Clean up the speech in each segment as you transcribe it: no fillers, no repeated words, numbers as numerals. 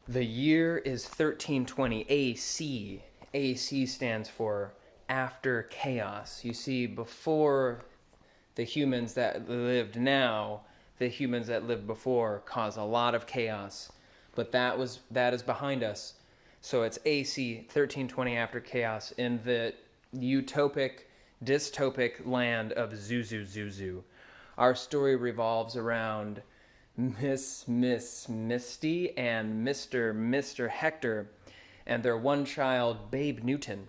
The year is 1320 AC. AC stands for after chaos. You see, before the humans that lived now, the humans that lived before caused a lot of chaos. But that is behind us. So it's AC 1320 after chaos in the utopic, dystopic land of Zuzu Zuzu. Our story revolves around Miss Misty and Mr. Hector and their one child, Babe Newton.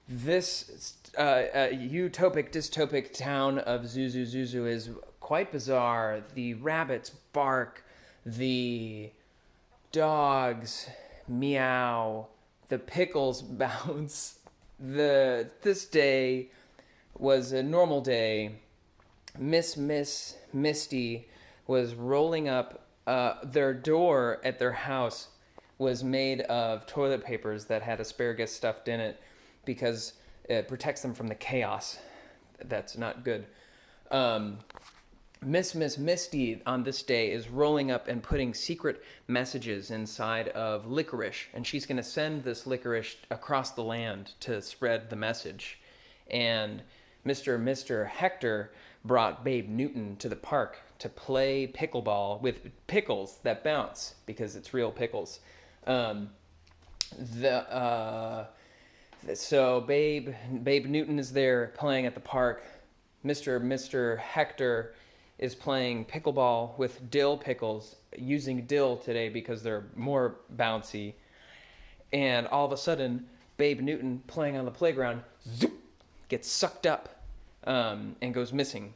This utopic, dystopic town of Zuzu Zuzu is quite bizarre. The rabbits bark, the dogs meow, the pickles bounce. This day was a normal day. Miss Misty was rolling up. Their door at their house was made of toilet papers that had asparagus stuffed in it because it protects them from the chaos. That's not good. Miss Misty on this day is rolling up and putting secret messages inside of licorice, and she's going to send this licorice across the land to spread the message. And Mr. Hector brought Babe Newton to the park to play pickleball with pickles that bounce because it's real pickles. So Babe Newton is there playing at the park. Mr. Hector is playing pickleball with dill pickles, using dill today because they're more bouncy. And all of a sudden, Babe Newton playing on the playground zoop, gets sucked up and goes missing.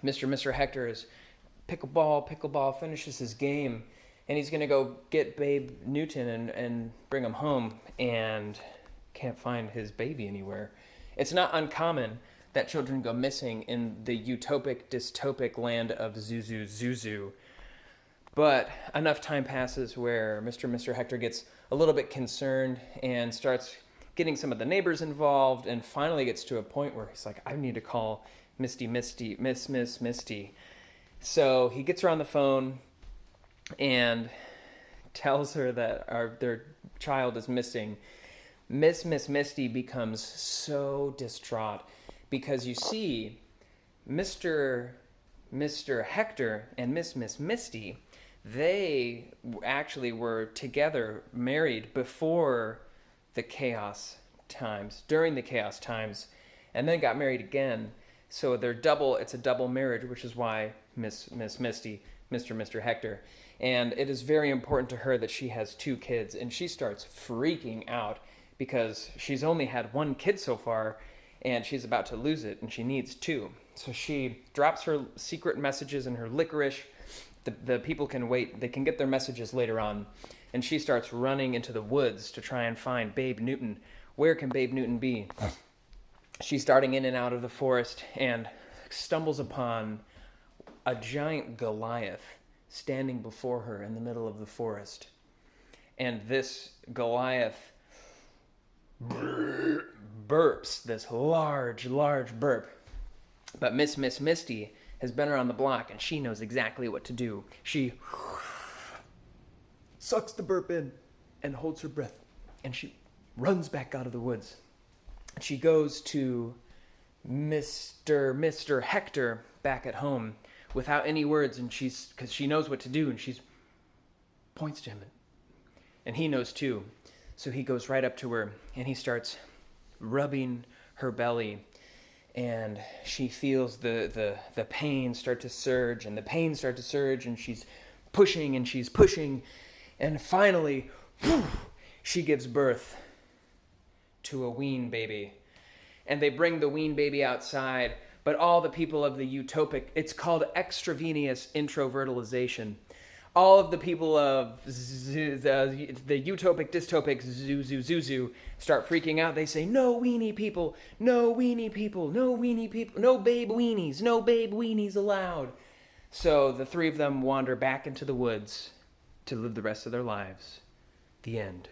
Mr. Hector is pickleball, finishes his game, and he's going to go get Babe Newton and bring him home, and can't find his baby anywhere. It's not uncommon that children go missing in the utopic, dystopic land of Zuzu Zuzu. But enough time passes where Mr. Hector gets a little bit concerned and starts getting some of the neighbors involved, and finally gets to a point where he's like, I need to call Miss Misty. So he gets her on the phone and tells her that their child is missing. Miss Misty becomes so distraught because you see, Mr. Hector and Miss Misty, they actually were together, married before the chaos times, during the chaos times, and then got married again. So it's a double marriage, which is why Miss Misty, Mr. Hector. And it is very important to her that she has two kids, and she starts freaking out because she's only had one kid so far, and she's about to lose it, and she needs two. So she drops her secret messages in her licorice. The people can wait. They can get their messages later on. And she starts running into the woods to try and find Babe Newton. Where can Babe Newton be? She's darting in and out of the forest and stumbles upon a giant Goliath standing before her in the middle of the forest. And this Goliath burps, this large burp. But Miss Misty has been around the block, and she knows exactly what to do. She sucks the burp in and holds her breath, and she runs back out of the woods. She goes to Mr. Hector back at home without any words, and because she knows what to do, and she points to him, and he knows too. So he goes right up to her, and he starts rubbing her belly, and she feels the pain start to surge, and the pain start to surge, and she's pushing, and finally, she gives birth to a wean baby. And they bring the wean baby outside, but all the people of the utopic, it's called extravenous introvertilization. All of the people of the utopic, dystopic Zuzu start freaking out. They say, no weenie people, no weenie people, no weenie people, no babe weenies allowed. So the three of them wander back into the woods to live the rest of their lives. The end.